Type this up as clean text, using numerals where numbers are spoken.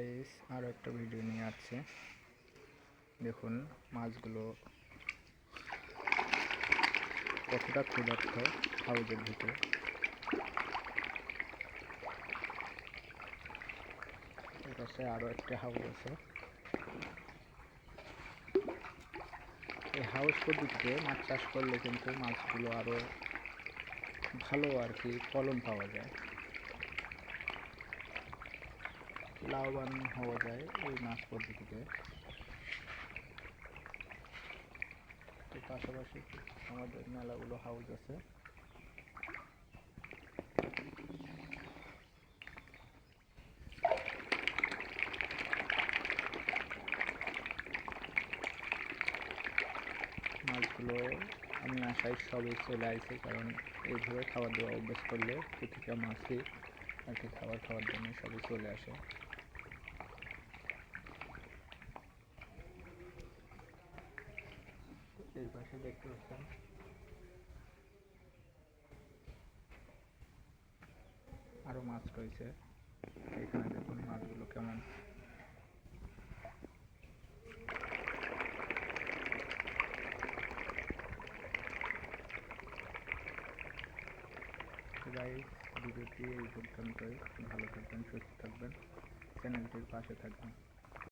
Guys আরও একটা video নিয়ে আসছে। দেখুন মাছগুলো কতটা ক্ষুধার্ত হাউজের ভিতরে। এর পাশে আরও একটা হাউজ আছে। এই হাউস পদ্ধতিতে মাছ চাষ করলে কিন্তু মাছগুলো আরও ভালো ফলন পাওয়া যায়, লাভবান হওয়া যায় এই মাছ পদ্ধতিতে। তো পাশাপাশি আমাদের মেলাগুলো হাউস আছে। মাছগুলো আমি আশায় সবই চলে আসে, কারণ এইভাবে খাবার দেওয়া অভ্যাস করলে প্রতিটা মাছই খাওয়ার জন্য সবই চলে আসে। এই পাশে দেখতে পাচ্ছেন আরো মাছ রয়েছে। এখানে দেখুন মাছগুলো কেমন। গাইস ভিডিওটি এই পর্যন্তই। ভালো থাকবেন, সুস্থ থাকবেন, চ্যানেলটির পাশে থাকবেন।